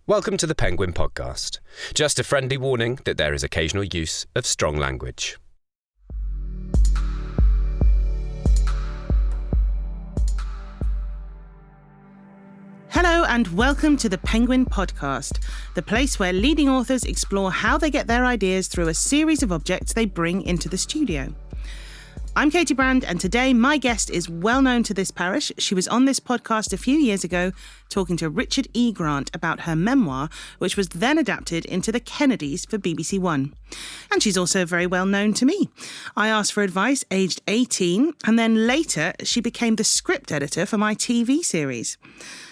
Welcome to the Penguin Podcast. Just a friendly warning that there is occasional use of strong language. Hello and welcome to the Penguin Podcast, the place where leading authors explore how they get their ideas through a series of objects they bring into the studio. I'm Katy Brand, and today my guest is well known to this parish. She was on this podcast a few years ago talking to Richard E. Grant about her memoir, which was then adapted into The Kennedys for BBC One. And she's also very well known to me. I asked for advice aged 18, and then later she became the script editor for my TV series.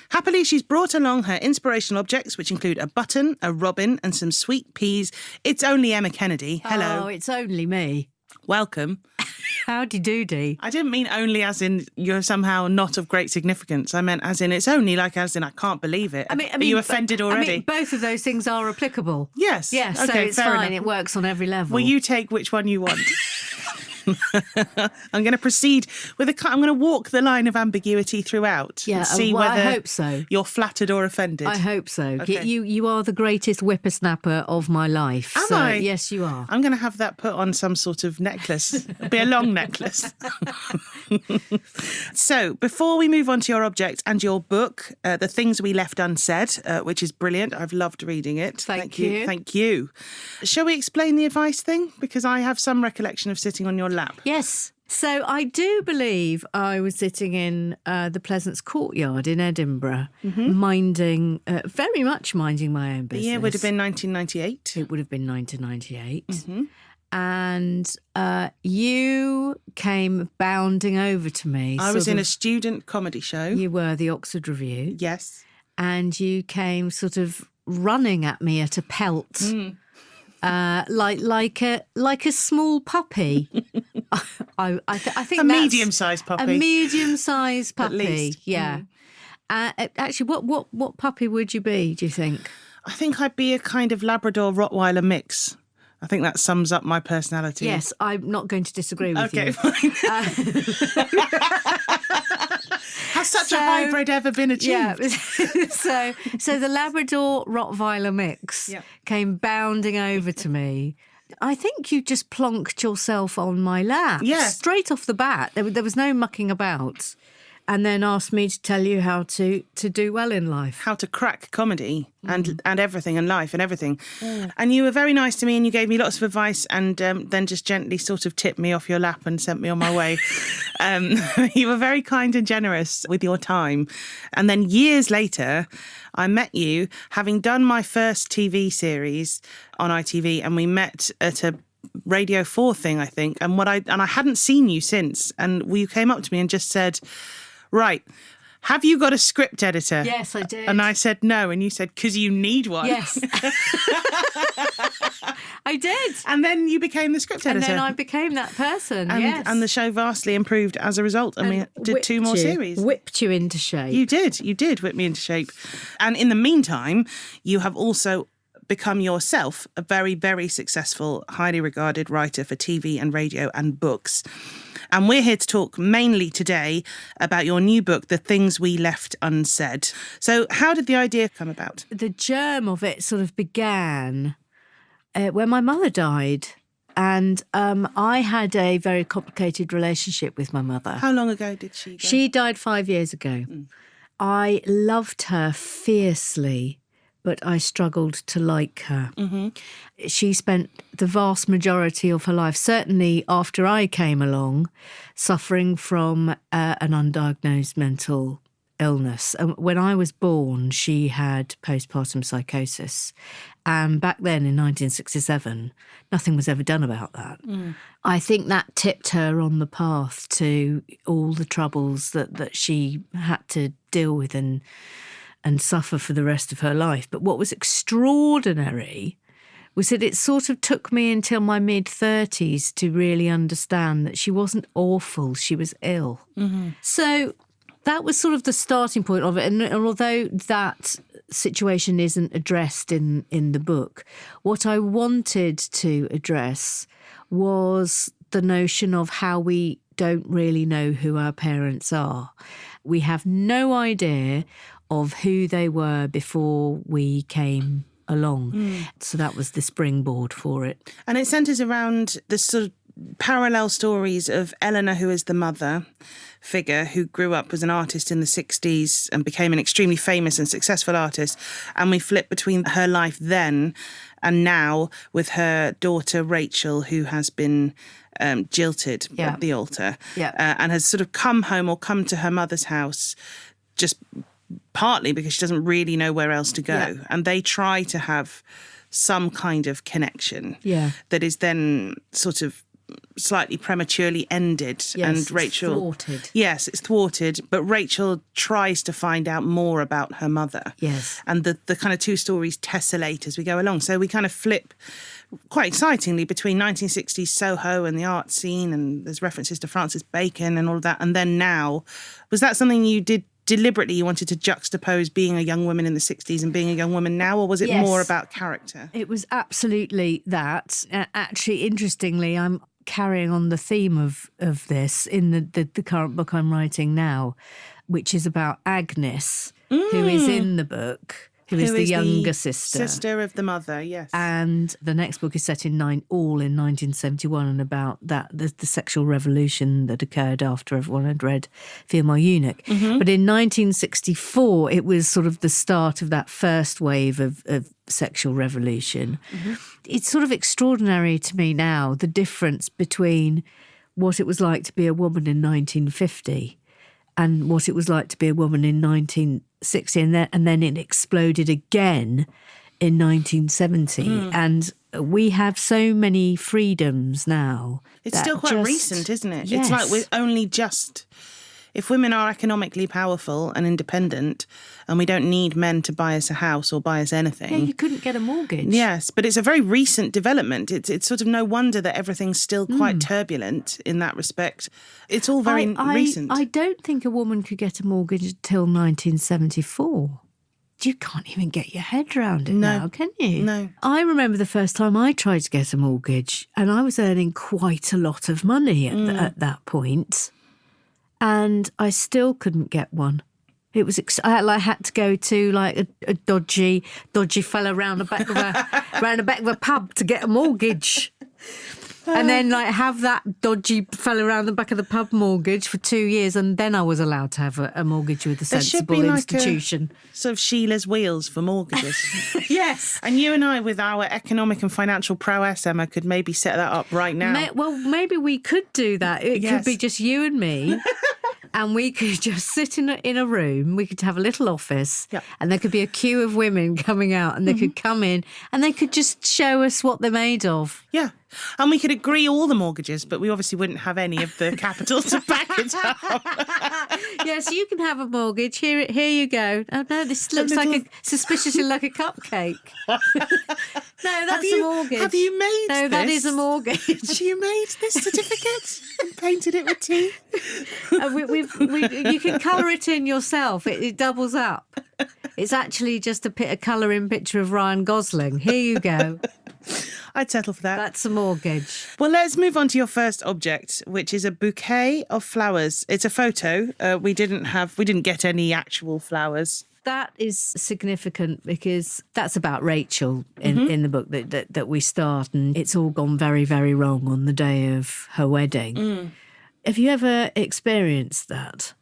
Happily, she's brought along her inspirational objects, which include a button, a robin, and some sweet peas. It's only Emma Kennedy. Hello. Oh, it's only me. Welcome. Howdy doody. I didn't mean only as in you're somehow not of great significance. I meant as in it's only like as in I can't believe it. Are you offended already? Both of those things are applicable. Yes. Yes, okay, so it's fair fine. enough. It works on every level. Will you take which one you want? I'm going to proceed with I'm going to walk the line of ambiguity throughout. Yeah, and see well, whether I hope so. You're flattered or offended. I hope so. Okay. You are the greatest whippersnapper of my life. Am I? Yes, you are. I'm going to have that put on some sort of necklace. It'll be a long necklace. So, before we move on to your object and your book, The Things We Left Unsaid, which is brilliant. I've loved reading it. Thank you. Thank you. Shall we explain the advice thing? Because I have some recollection of sitting on your lap. Yes. So I do believe I was sitting in the Pleasance Courtyard in Edinburgh, very much minding my own business. The year would have been 1998. It would have been 1998. Mm-hmm. And you came bounding over to me. I was in a student comedy show. You were the Oxford Review. Yes. And you came sort of running at me at a pelt. Like a small puppy. I think a medium-sized puppy. A medium-sized puppy. At least. Yeah. Actually, what puppy would you be, do you think? I think I'd be a kind of Labrador Rottweiler mix. I think that sums up my personality. Yes, I'm not going to disagree with you. Okay, fine. Has such a hybrid ever been achieved? Yeah. So the Labrador Rottweiler mix came bounding over to me. I think you just plonked yourself on my lap. Yeah. Straight off the bat. There was no mucking about. And then asked me to tell you how to do well in life. How to crack comedy and everything and life and everything. And you were very nice to me and you gave me lots of advice and then just gently sort of tipped me off your lap and sent me on my way. You were very kind and generous with your time. And then years later, I met you having done my first TV series on ITV, and we met at a Radio 4 thing, I think. And I hadn't seen you since. And you came up to me and just said, right, have you got a script editor? Yes, I did. And I said no. And you said, because you need one. Yes. I did. And then you became the script editor. And then I became that person, yes. And the show vastly improved as a result. And we did 2 more series. Whipped you into shape. You did whip me into shape. And in the meantime, you have also become yourself a very, very successful, highly regarded writer for TV and radio and books. And we're here to talk mainly today about your new book, The Things We Left Unsaid. So how did the idea come about? The germ of it sort of began when my mother died. And I had a very complicated relationship with my mother. How long ago did she go? She died 5 years ago. I loved her fiercely, but I struggled to like her. Mm-hmm. She spent the vast majority of her life, certainly after I came along, suffering from an undiagnosed mental illness. When I was born, she had postpartum psychosis. And back then, in 1967, nothing was ever done about that. I think that tipped her on the path to all the troubles that she had to deal with and suffer for the rest of her life. But what was extraordinary was that it sort of took me until my mid-30s to really understand that she wasn't awful, she was ill. Mm-hmm. So that was sort of the starting point of it. And although that situation isn't addressed in the book, what I wanted to address was the notion of how we don't really know who our parents are. We have no idea of who they were before we came along. So that was the springboard for it. And it centres around the sort of parallel stories of Eleanor, who is the mother figure, who grew up as an artist in the 60s and became an extremely famous and successful artist. And we flip between her life then and now with her daughter Rachel, who has been jilted at the altar and has sort of come home or come to her mother's house just partly because she doesn't really know where else to go. Yeah. And they try to have some kind of connection that is then sort of slightly prematurely ended. Yes, and Rachel, it's thwarted. Yes, it's thwarted. But Rachel tries to find out more about her mother. Yes. And the kind of two stories tessellate as we go along. So we kind of flip quite excitingly between 1960s Soho and the art scene, and there's references to Francis Bacon and all of that. And then now, was that something you did deliberately? You wanted to juxtapose being a young woman in the 60s and being a young woman now, or was it more about character? It was absolutely that. Actually, interestingly, I'm carrying on the theme of this in the current book I'm writing now, which is about Agnes, who is in the book, who is the younger sister. Sister of the mother, yes. And the next book is set in 1971 and about that the sexual revolution that occurred after everyone had read Female Eunuch. Mm-hmm. But in 1964, it was sort of the start of that first wave of sexual revolution. Mm-hmm. It's sort of extraordinary to me now, the difference between what it was like to be a woman in 1950 and what it was like to be a woman in 1960, and then it exploded again in 1970. And we have so many freedoms now. It's still quite recent, isn't it? Yes. It's like we're only just... If women are economically powerful and independent and we don't need men to buy us a house or buy us anything... Yeah, you couldn't get a mortgage. Yes, but it's a very recent development. It's sort of no wonder that everything's still quite turbulent in that respect. It's all very recent. I don't think a woman could get a mortgage until 1974. You can't even get your head around it now, can you? No. I remember the first time I tried to get a mortgage, and I was earning quite a lot of money at that point. And I still couldn't get one. It was I had to go to like a dodgy fella round the back of a pub to get a mortgage, and then like have that dodgy fella around the back of the pub mortgage for 2 years, and then I was allowed to have a mortgage with a sensible institution. Sort of Sheila's wheels for mortgages. Yes. And you and I, with our economic and financial prowess, Emma, could maybe set that up right now. Maybe we could do that. It could be just you and me. And we could just sit in a room. We could have a little office, and there could be a queue of women coming out, and they could come in, and they could just show us what they're made of. Yeah, and we could agree all the mortgages, but we obviously wouldn't have any of the capital to back it up. Yes, you can have a mortgage. Here you go. Oh no, this looks suspiciously like a cupcake. No, that's a mortgage. Have you made this? No, that is a mortgage. You made this certificate and painted it with tea. You can colour it in yourself. It doubles up. It's actually just a colouring picture of Ryan Gosling. Here you go. I'd settle for that. That's a mortgage. Well, let's move on to your first object, which is a bouquet of flowers. It's a photo. We didn't get any actual flowers. That is significant because that's about Rachel in the book that we start, and it's all gone very, very wrong on the day of her wedding. Have you ever experienced that?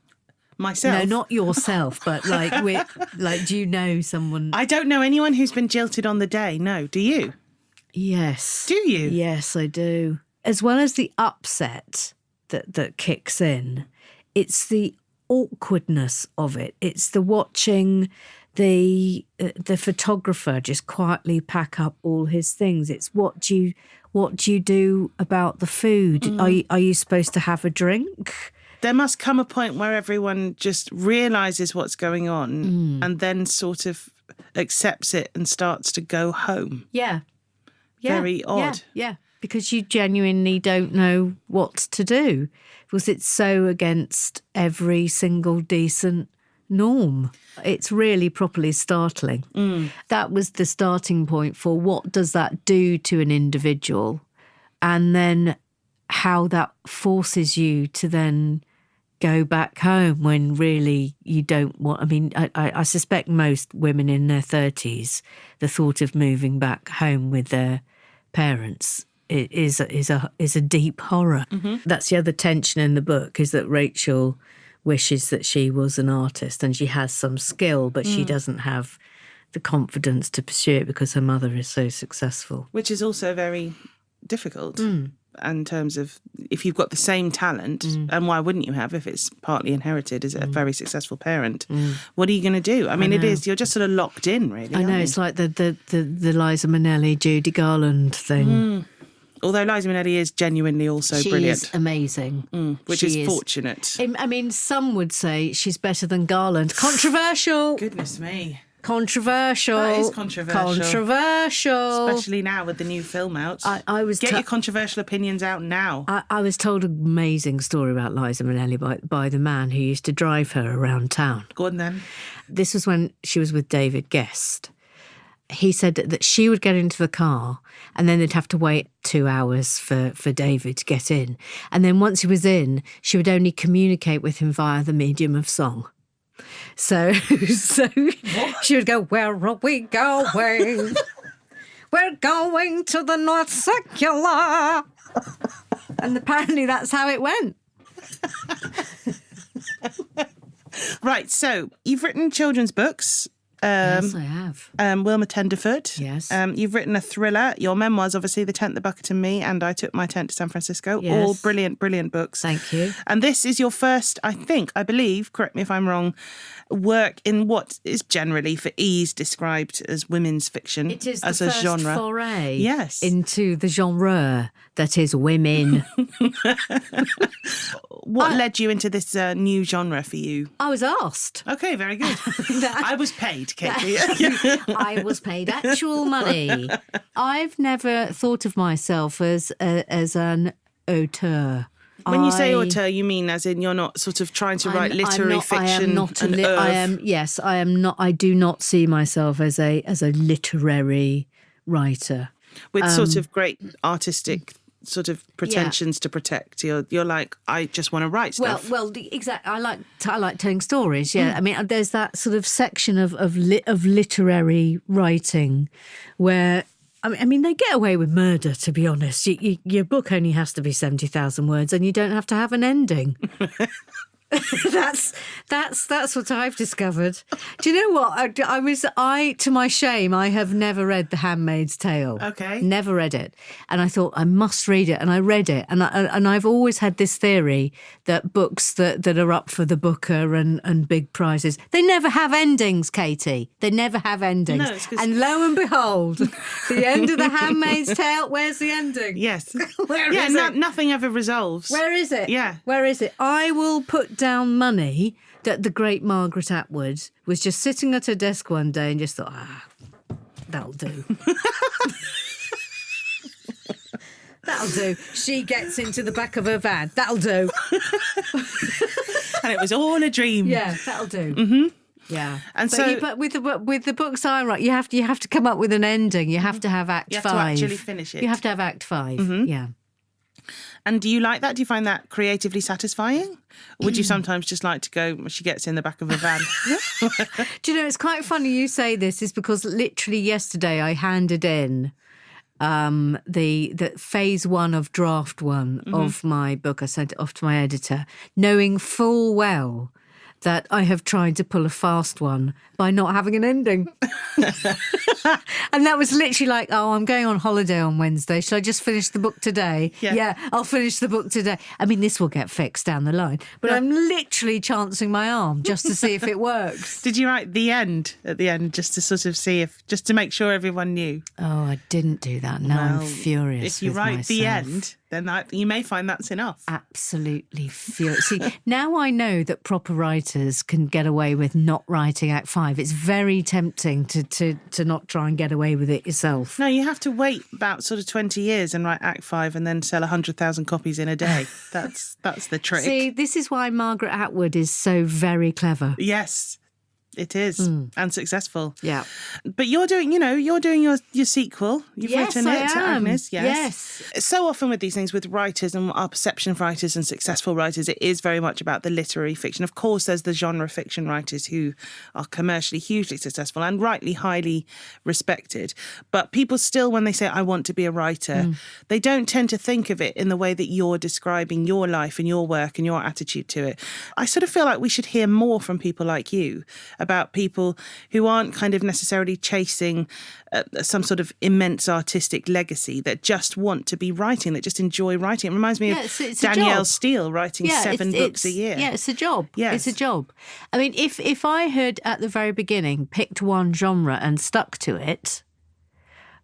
Myself? No, not yourself, but do you know someone? I don't know anyone who's been jilted on the day. No, do you? Yes. Do you? Yes, I do. As well as the upset that kicks in, it's the awkwardness of it. It's the watching the photographer just quietly pack up all his things. It's what you do about the food. Are you supposed to have a drink? There must come a point where everyone just realises what's going on and then sort of accepts it and starts to go home. Yeah. Very odd. Yeah, because you genuinely don't know what to do because it's so against every single decent norm. It's really properly startling. That was the starting point for what does that do to an individual, and then how that forces you to then go back home when really you don't want. I mean, I suspect most women in their 30s, the thought of moving back home with their parents is a deep horror. That's the other tension in the book, is that Rachel wishes that she was an artist and she has some skill, but she doesn't have the confidence to pursue it because her mother is so successful. Which is also very difficult in terms of if you've got the same talent, and why wouldn't you have if it's partly inherited as a very successful parent? What are you going to do? I mean, it is, you're just sort of locked in, really. I know, it's like the Liza Minnelli, Judy Garland thing. Although Liza Minnelli is genuinely also She brilliant. is amazing. Which She is fortunate. I mean, some would say she's better than Garland. Controversial. Goodness me. Controversial. That is controversial. Controversial. Especially now with the new film out. I was Get your controversial opinions out now. I was told an amazing story about Liza Minnelli by the man who used to drive her around town. Go on then. This was when she was with David Guest. He said that she would get into the car and then they'd have to wait 2 hours for David to get in. And then once he was in, she would only communicate with him via the medium of song. So she would go, "Where are we going? We're going to the North Circular." And apparently that's how it went. Right, so you've written children's books. Yes, I have. Wilma Tenderfoot. Yes. You've written a thriller. Your memoirs, obviously, The Tent, the Bucket and Me, and I Took My Tent to San Francisco. Yes. All brilliant, brilliant books. Thank you. And this is your first, I believe, correct me if I'm wrong, work in what is generally for ease described as women's fiction. It is as the a first genre. foray into the genre that is women. What led you into this new genre for you? I was asked. Okay, very good. I was paid, Katy. I was paid actual money. I've never thought of myself as an auteur. When you say auteur, you mean as in you're not sort of trying to write literary fiction? I am not I am not. I do not see myself as a literary writer with sort of great artistic sort of pretensions to protect. You're like, I just want to write stuff. Well, exactly. I like telling stories. Yeah, I mean, there's that sort of section of literary writing where. I mean, they get away with murder, to be honest. Your book only has to be 70,000 words and you don't have to have an ending. That's what I've discovered. Do you know what? To my shame, I have never read The Handmaid's Tale. Okay. Never read it. And I thought I must read it. And I read it. And I've always had this theory that books that are up for the Booker and big prizes, they never have endings, Katy. They never have endings. No, and lo and behold, the end of The Handmaid's Tale, where's the ending? Yes. Where is it? Nothing ever resolves. Where is it? Yeah. Where is it? I will put down money that the great Margaret Atwood was just sitting at her desk one day and just thought, that'll do. That'll do. She gets into the back of her van. That'll do. And it was all a dream. Yeah, that'll do. Mm-hmm. Yeah, and but with the books I write, you have to come up with an ending. You have to have Act 5. You have to actually finish it. You have to have Act 5. Mm-hmm. Yeah. And do you like that? Do you find that creatively satisfying? Or would you sometimes just like to go, she gets in the back of a van? Do you know, it's quite funny you say this, is because literally yesterday I handed in the phase 1 of draft 1 of my book. I sent it off to my editor, knowing full well that I have tried to pull a fast one by not having an ending. And that was literally like, I'm going on holiday on Wednesday. Should I just finish the book today? Yeah, I'll finish the book today. I mean, this will get fixed down the line. But I'm literally chancing my arm just to see if it works. Did you write the end at the end just to sort of see just to make sure everyone knew? Oh, I didn't do that. Now I'm furious. If you write myself. the end, then you may find that's enough. Absolutely furious. See, now I know that proper writers can get away with not writing Act 5. It's very tempting to not try and get away with it yourself. No, you have to wait about sort of 20 years and write Act 5 and then sell 100,000 copies in a day. That's the trick. See, this is why Margaret Atwood is so very clever. Yes. It is, and successful. Yeah. But you're doing your sequel. You've written I it, am. Agnes. Yes. So often with these things, with writers and our perception of writers and successful writers, it is very much about the literary fiction. Of course, there's the genre fiction writers who are commercially hugely successful and rightly highly respected. But people still, when they say, I want to be a writer, they don't tend to think of it in the way that you're describing your life and your work and your attitude to it. I sort of feel like we should hear more from people like you about people who aren't kind of necessarily chasing some sort of immense artistic legacy, that just want to be writing, that just enjoy writing. It reminds me of it's Danielle Steele writing 7 books a year. Yeah, it's a job. Yes. It's a job. I mean, if I had at the very beginning picked one genre and stuck to it,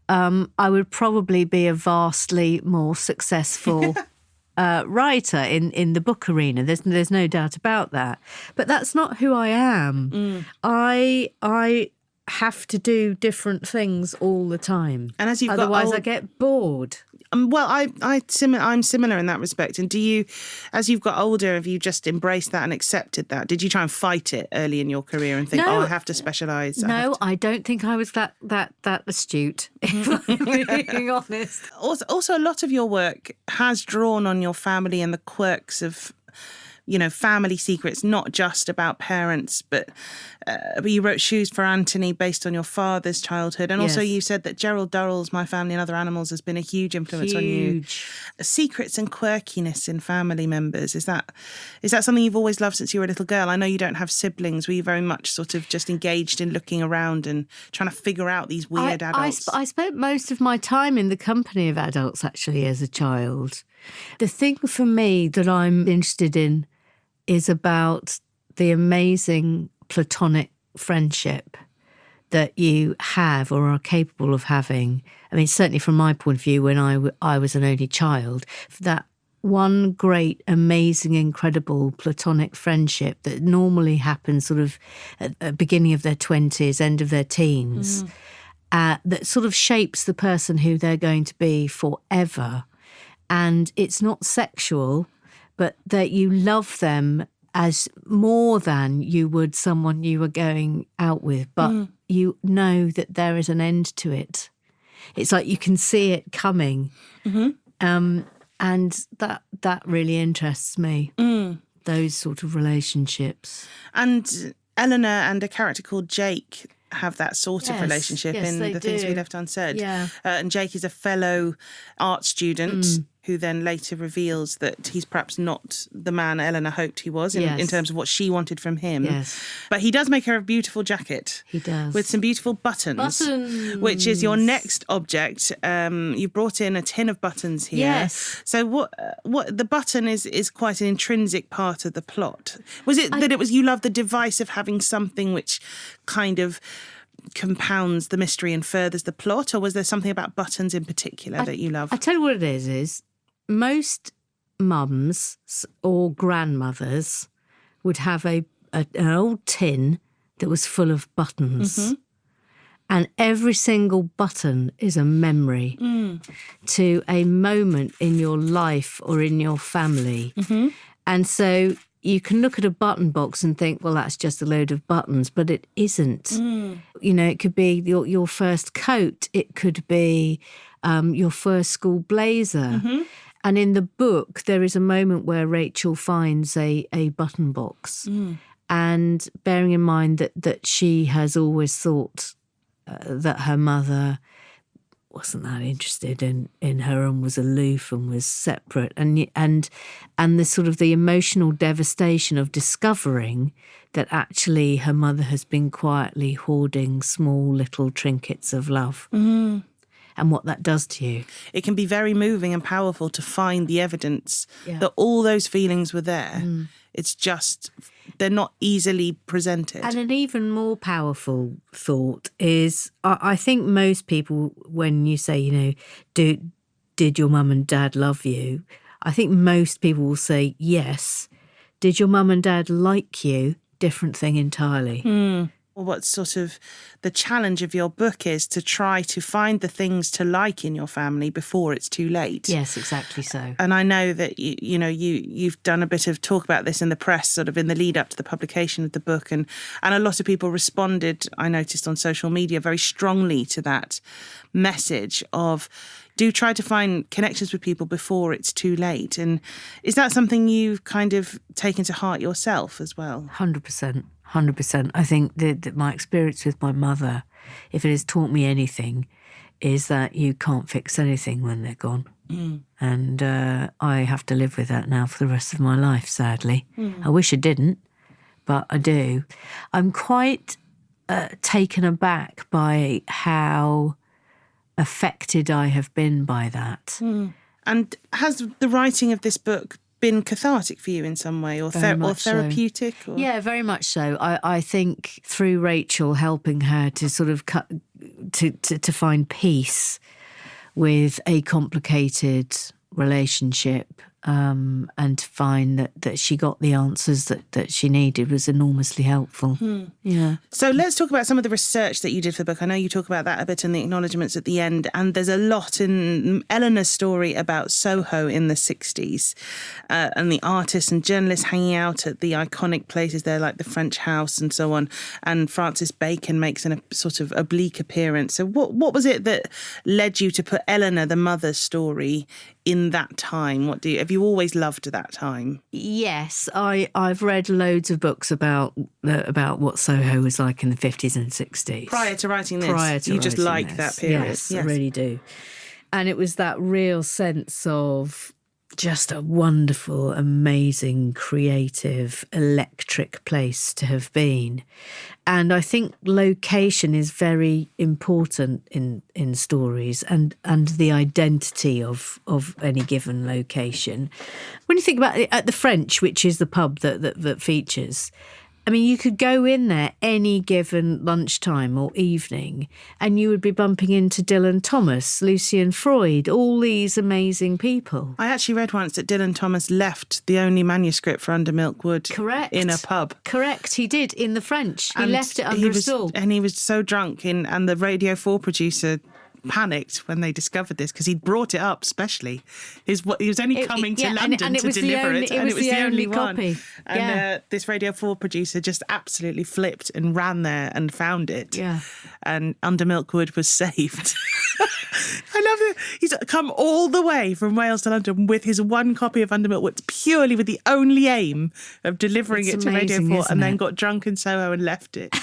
I would probably be a vastly more successful writer in the book arena. There's no doubt about that. But that's not who I am. I have to do different things all the time. And as you've Otherwise, I get bored. Well, I'm similar in that respect. And do you, as you've got older, have you just embraced that and accepted that? Did you try and fight it early in your career and think, I have to specialise? No, I don't think I was that astute, if I'm being honest. Also, a lot of your work has drawn on your family and the quirks of, family secrets, not just about parents, but you wrote Shoes for Anthony based on your father's childhood. And also you said that Gerald Durrell's My Family and Other Animals has been a huge influence on you. Secrets and quirkiness in family members. Is that something you've always loved since you were a little girl? I know you don't have siblings. Were you very much sort of just engaged in looking around and trying to figure out these weird adults? I spent most of my time in the company of adults, actually, as a child. The thing for me that I'm interested in is about the amazing platonic friendship that you have or are capable of having. I mean, certainly from my point of view, when I was an only child, that one great, amazing, incredible platonic friendship that normally happens sort of at the beginning of their 20s, end of their teens, that sort of shapes the person who they're going to be forever. And it's not sexual, but that you love them as more than you would someone you were going out with, but you know that there is an end to it. It's like you can see it coming. And that really interests me, those sort of relationships. And Eleanor and a character called Jake have that sort of relationship in The Things We Left Unsaid. Yeah. And Jake is a fellow art student who then later reveals that he's perhaps not the man Eleanor hoped he was in terms of what she wanted from him. Yes. But he does make her a beautiful jacket. He does. With some beautiful buttons. Which is your next object. You've brought in a tin of buttons here. Yes. So what the button is quite an intrinsic part of the plot. Was it that it was you love the device of having something which kind of compounds the mystery and furthers the plot, or was there something about buttons in particular that you love? I tell you what it is most mums or grandmothers would have an old tin that was full of buttons. And every single button is a memory to a moment in your life or in your family. And so you can look at a button box and think, well, that's just a load of buttons, but it isn't. It could be your first coat. It could be your first school blazer. And in the book, there is a moment where Rachel finds a button box. And bearing in mind that she has always thought that her mother wasn't that interested in her and was aloof and was separate, and the sort of the emotional devastation of discovering that actually her mother has been quietly hoarding small little trinkets of love. And what that does to you. It can be very moving and powerful to find the evidence that all those feelings were there. It's just, they're not easily presented. And an even more powerful thought is, I think most people, when you say, did your mum and dad love you? I think most people will say yes. Did your mum and dad like you? Different thing entirely. what sort of the challenge of your book is to try to find the things to like in your family before it's too late. Yes, exactly so. And I know that you've done a bit of talk about this in the press, sort of in the lead up to the publication of the book, and a lot of people responded, I noticed on social media, very strongly to that message of do try to find connections with people before it's too late. And is that something you've kind of taken to heart yourself as well? 100%. 100%. I think that my experience with my mother, if it has taught me anything, is that you can't fix anything when they're gone. And I have to live with that now for the rest of my life, sadly. I wish I didn't, but I do. I'm quite taken aback by how affected I have been by that. And has the writing of this book been cathartic for you in some way, or therapeutic? So. Yeah, very much so. I think through Rachel helping her to sort of to find peace with a complicated relationship, and to find that she got the answers that she needed was enormously helpful. Yeah. So let's talk about some of the research that you did for the book. I know you talk about that a bit in the acknowledgements at the end, and there's a lot in Eleanor's story about Soho in the 60s, and the artists and journalists hanging out at the iconic places there, like the French House and so on, and Francis Bacon makes a sort of oblique appearance. So what was it that led you to put Eleanor, the mother's story, in that time? Have you always loved that time? Yes, I've read loads of books about what Soho was like in the 50s and 60s. Prior to writing this, you just like that period. Yes, I really do. And it was that real sense of just a wonderful, amazing, creative, electric place to have been. And I think location is very important in stories, and the identity of any given location. When you think about it, at the French, which is the pub that features, I mean, you could go in there any given lunchtime or evening and you would be bumping into Dylan Thomas, Lucian Freud, all these amazing people. I actually read once that Dylan Thomas left the only manuscript for Under Milk Wood in a pub. Correct, he did, in the French. He left it under a stool. And he was so drunk, and the Radio 4 producer panicked when they discovered this, because he'd brought it up specially. He was only coming to London to deliver it, and it was the only one. And this Radio 4 producer just absolutely flipped and ran there and found it. Yeah. And Under Milk Wood was saved. I love it. He's come all the way from Wales to London with his one copy of Under Milk Wood, purely with the only aim of delivering it to Radio 4, and then got drunk in Soho and left it.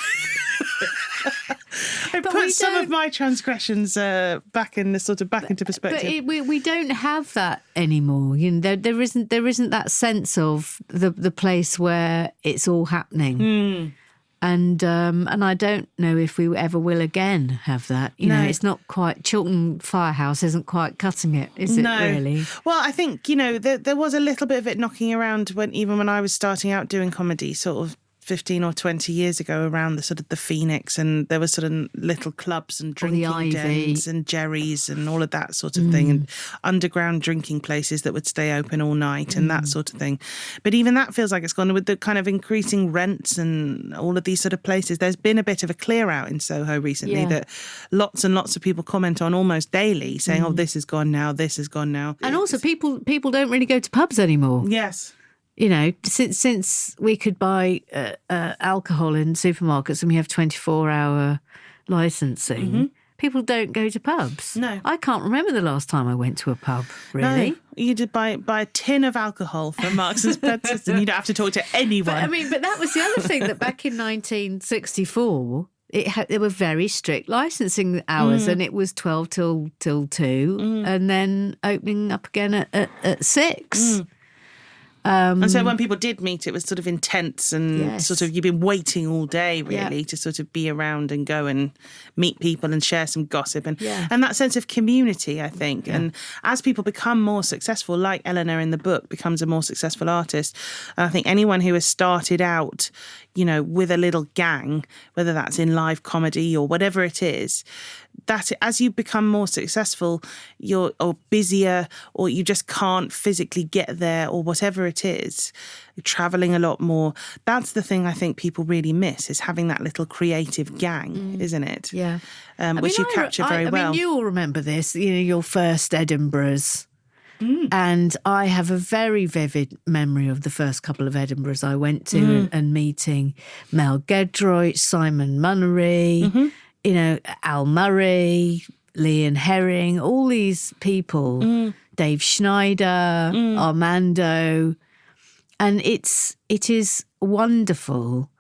I put some of my transgressions back into perspective. But we don't have that anymore. You know, there isn't that sense of the place where it's all happening. And I don't know if we ever will again have that. You know, it's not quite, Chiltern Firehouse isn't quite cutting it, is it really? Well, I think, there was a little bit of it knocking around even when I was starting out doing comedy, sort of 15 or 20 years ago, around the sort of the Phoenix, and there were sort of little clubs and drinking dens and Jerry's and all of that sort of thing, and underground drinking places that would stay open all night and that sort of thing. But even that feels like it's gone with the kind of increasing rents and all of these sort of places. There's been a bit of a clear out in Soho recently that lots and lots of people comment on almost daily, saying, oh, this is gone now, this has gone now. And also people don't really go to pubs anymore. Yes. You know, since we could buy alcohol in supermarkets and we have 24-hour licensing, people don't go to pubs. No. I can't remember the last time I went to a pub, really. No, you did buy a tin of alcohol from Marks and Spencer's and you don't have to talk to anyone. But that was the other thing, that back in 1964... there were very strict licensing hours, and it was 12 till 2, and then opening up again at 6. And so when people did meet, it was sort of intense and sort of, you've been waiting all day, really, to sort of be around and go and meet people and share some gossip and that sense of community, I think. And as people become more successful, like Eleanor in the book becomes a more successful artist, I think anyone who has started out, with a little gang, whether that's in live comedy or whatever it is, that as you become more successful, you're busier, or you just can't physically get there, or whatever it it is, travelling a lot more. That's the thing I think people really miss, is having that little creative gang, isn't it? Yeah. Which you capture very well. I mean, you all remember this, your first Edinburghs. And I have a very vivid memory of the first couple of Edinburghs I went to and meeting Mel Gedroych, Simon Munnery, Al Murray, Leon Herring, all these people, Dave Schneider, Armando. And it is wonderful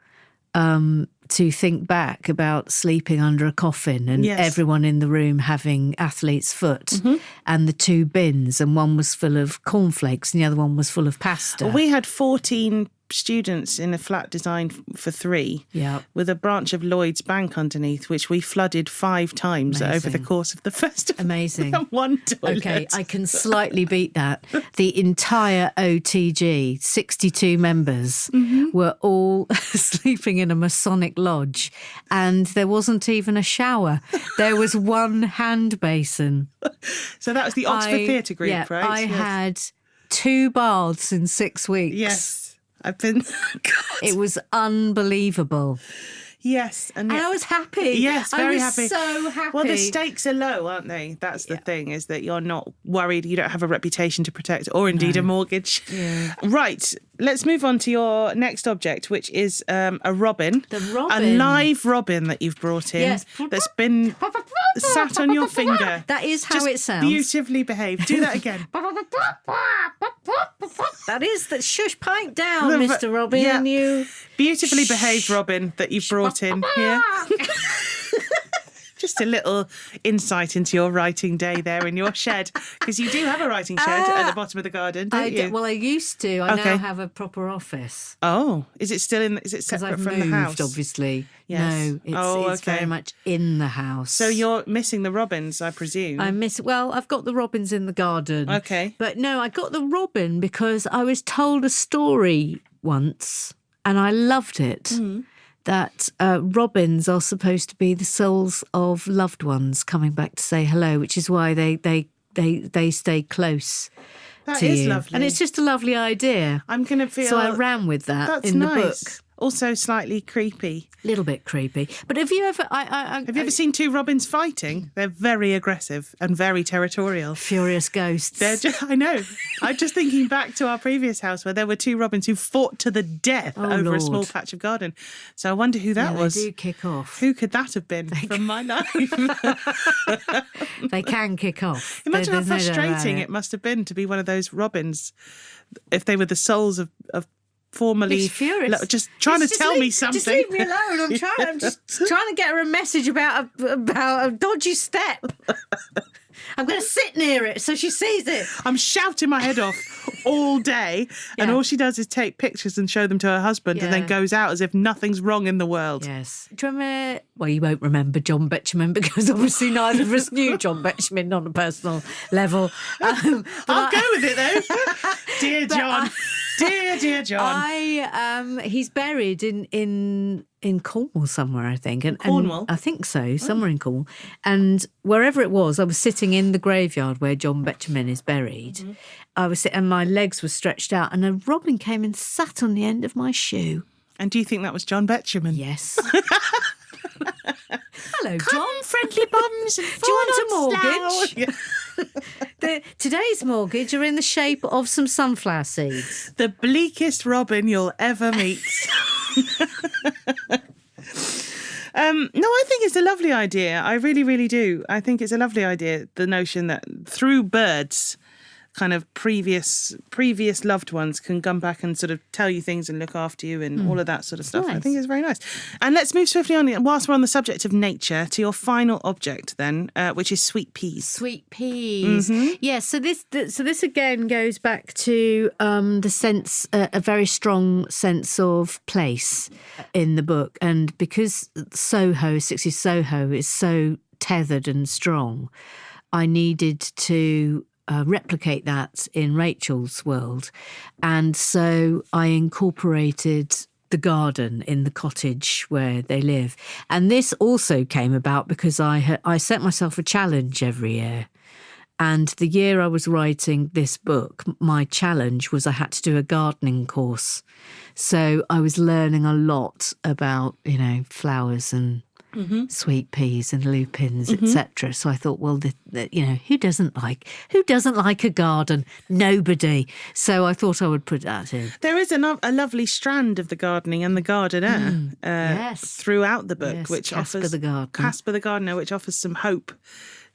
to think back about sleeping under a coffin and everyone in the room having athlete's foot and the 2 bins, and one was full of cornflakes and the other one was full of pasta. Well, we had 14 students in a flat designed for 3 with a branch of Lloyd's Bank underneath, which we flooded 5 times over the course of the festival. Amazing. One toilet. Okay, I can slightly beat that. The entire OTG, 62 members, were all sleeping in a Masonic lodge, and there wasn't even a shower. There was one hand basin. So that was the Oxford Theatre Group, right? I had 2 baths in 6 weeks. Yes. I've been... God. It was unbelievable. Yes. And I was happy. Yes, very happy. I was so happy. Well, the stakes are low, aren't they? That's the thing, is that you're not worried, you don't have a reputation to protect, or indeed a mortgage. Yeah. Right, let's move on to your next object, which is a robin. The robin. A live robin that you've brought in. Yes. That's been sat on your finger. That is how Just it sounds. Beautifully behaved. Do that again. That is that. Shush, pipe down, Mr. Robin. Yeah. You beautifully behaved robin that you've brought in here. Just a little insight into your writing day there in your shed, because you do have a writing shed at the bottom of the garden, don't you? Well, I used to. I now have a proper office. Oh, is it still in? Is it separate I've from moved, the house? Obviously, yes. No. It's very much in the house. So you're missing the robins, I presume. Well, I've got the robins in the garden. Okay, but no, I got the robin because I was told a story once, and I loved it. That robins are supposed to be the souls of loved ones coming back to say hello, which is why they stay close that to is you. lovely. And it's just a lovely idea. I'm going to feel... So I ran with that that's in the nice. book. Also slightly creepy. A little bit creepy. But have you ever... Have you ever seen 2 robins fighting? They're very aggressive and very territorial. Furious ghosts. I know. I'm just thinking back to our previous house where there were 2 robins who fought to the death over a small patch of garden. So I wonder who that was. They do kick off. Who could that have been from my life? They can kick off. Imagine how frustrating it must have been to be one of those robins if they were the souls of formerly... He's furious. Just trying to tell me something. Just leave me alone. I'm just trying to get her a message about a dodgy step. I'm going to sit near it so she sees it. I'm shouting my head off all day, and all she does is take pictures and show them to her husband, and then goes out as if nothing's wrong in the world. Yes. Do you remember? Well, you won't remember John Betjeman because obviously neither of us knew John Betjeman on a personal level. I'll go with it though. Dear John. Dear John. He's buried in Cornwall somewhere, I think. Cornwall? I think so, somewhere in Cornwall. And wherever it was, I was sitting in the graveyard where John Betjeman is buried. I was sitting, and my legs were stretched out, and a robin came and sat on the end of my shoe. And do you think that was John Betjeman? Yes. Hello, John. Come, friendly bums. Do you want a mortgage? Today's mortgage are in the shape of some sunflower seeds. The bleakest robin you'll ever meet. No, I think it's a lovely idea. I really, really do. I think it's a lovely idea, the notion that through birds, kind of previous loved ones can come back and sort of tell you things and look after you and all of that sort of stuff. Nice. I think it's very nice. And let's move swiftly on, whilst we're on the subject of nature, to your final object then, which is sweet peas. Sweet peas. Yes, so this again goes back to the sense, a very strong sense of place in the book. And because Soho, 60s Soho, is so tethered and strong, I needed to replicate that in Rachel's world. And so I incorporated the garden in the cottage where they live. And this also came about because I set myself a challenge every year. And the year I was writing this book, my challenge was I had to do a gardening course. So I was learning a lot about, flowers and sweet peas and lupins, etc. So I thought, well, who doesn't like a garden? Nobody. So I thought I would put that in. There is a lovely strand of the gardening and the gardener throughout the book, Yes, which Casper offers the gardener. Casper the gardener, which offers some hope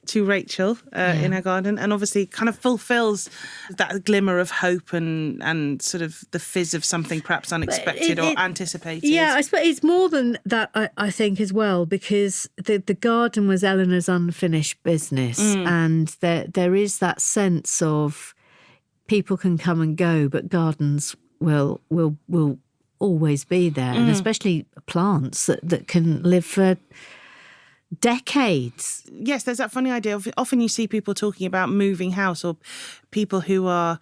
to Rachel in her garden, and obviously kind of fulfills that glimmer of hope and sort of the fizz of something perhaps unexpected or anticipated. Yeah, I suppose it's more than that, I think, as well, because the garden was Eleanor's unfinished business, and there is that sense of people can come and go, but gardens will always be there, and especially plants that can live for decades. Yes, there's that funny idea of often you see people talking about moving house, or people who are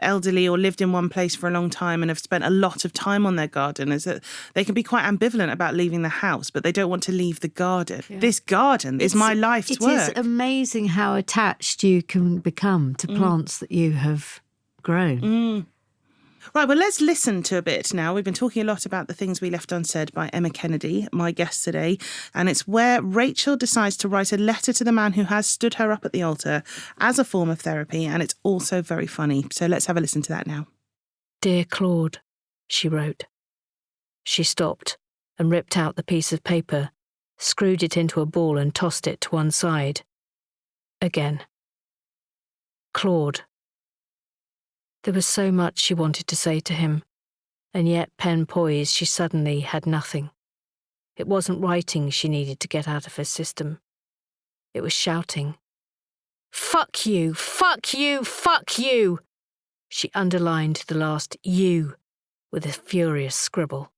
elderly or lived in one place for a long time and have spent a lot of time on their garden, is that they can be quite ambivalent about leaving the house, but they don't want to leave the garden. Yeah. This garden is my life's work. It is amazing how attached you can become to plants that you have grown. Right, well, let's listen to a bit now. We've been talking a lot about The Things We Left Unsaid by Emma Kennedy, my guest today, and it's where Rachel decides to write a letter to the man who has stood her up at the altar as a form of therapy, and it's also very funny. So let's have a listen to that now. Dear Claude, she wrote. She stopped and ripped out the piece of paper, screwed it into a ball and tossed it to one side. Again. Claude. There was so much she wanted to say to him, and yet, pen poised, she suddenly had nothing. It wasn't writing she needed to get out of her system. It was shouting. Fuck you! Fuck you! Fuck you! She underlined the last you with a furious scribble.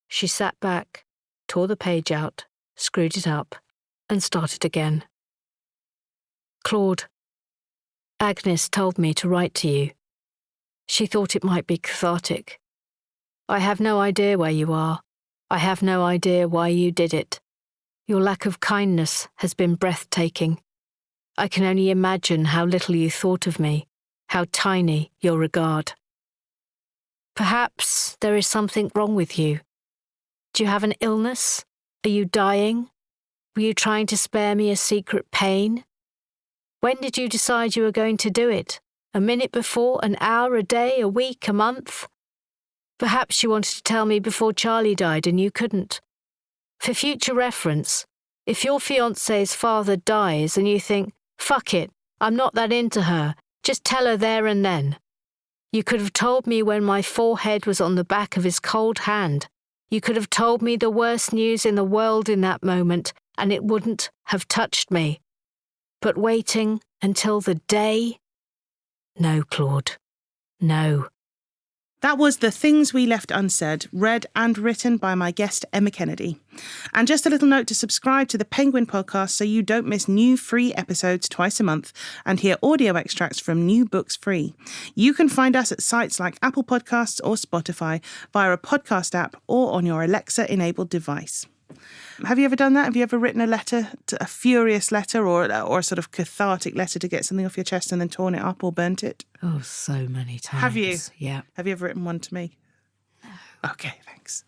She sat back, tore the page out, screwed it up, and started again. Claude. Agnes told me to write to you. She thought it might be cathartic. I have no idea where you are. I have no idea why you did it. Your lack of kindness has been breathtaking. I can only imagine how little you thought of me, how tiny your regard. Perhaps there is something wrong with you. Do you have an illness? Are you dying? Were you trying to spare me a secret pain? When did you decide you were going to do it? A minute before, an hour, a day, a week, a month? Perhaps you wanted to tell me before Charlie died and you couldn't. For future reference, if your fiancé's father dies and you think, fuck it, I'm not that into her, just tell her there and then. You could have told me when my forehead was on the back of his cold hand. You could have told me the worst news in the world in that moment, and it wouldn't have touched me. But waiting until the day? No, Claude. No. That was The Things We Left Unsaid, read and written by my guest Emma Kennedy. And just a little note to subscribe to the Penguin podcast so you don't miss new free episodes twice a month and hear audio extracts from new books free. You can find us at sites like Apple Podcasts or Spotify via a podcast app or on your Alexa-enabled device. Have you ever done that? Have you ever written a letter, a furious letter or a sort of cathartic letter to get something off your chest and then torn it up or burnt it? Oh, so many times. Have you? Yeah. Have you ever written one to me? No. Okay, thanks.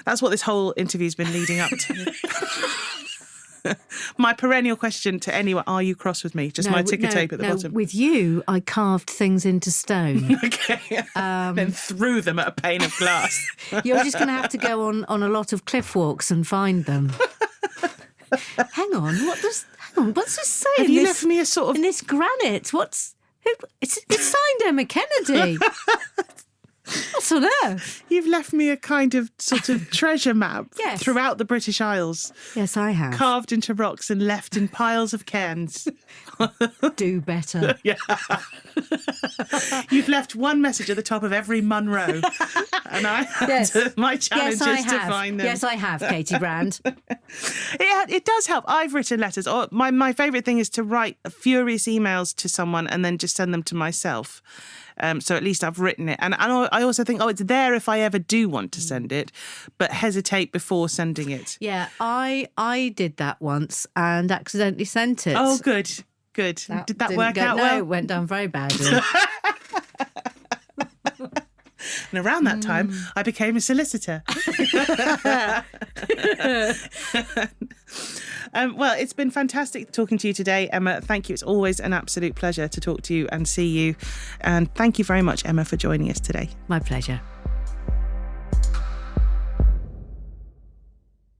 That's what this whole interview's been leading up to. My perennial question to anyone, are you cross with me? Just my ticker tape at the bottom. With you, I carved things into stone. Okay. Then threw them at a pane of glass. You're just going to have to go on a lot of cliff walks and find them. Hang on, what's this saying? Have you left me a sort of... In this granite, it's signed Emma Kennedy. What's on earth? You've left me a kind of sort of treasure map throughout the British Isles. Yes, I have. Carved into rocks and left in piles of cairns. Do better. Yeah. You've left one message at the top of every Munro. And my challenge is to find them. Yes, I have, Katy Brand. It does help. I've written letters. My favourite thing is to write furious emails to someone and then just send them to myself. So at least I've written it. And I also think, it's there if I ever do want to send it, but hesitate before sending it. Yeah, I did that once and accidentally sent it. Oh, good. Good. Did that didn't work out well? No, it went down very badly. And around that time, I became a solicitor. Well, it's been fantastic talking to you today, Emma. Thank you. It's always an absolute pleasure to talk to you and see you. And thank you very much, Emma, for joining us today. My pleasure.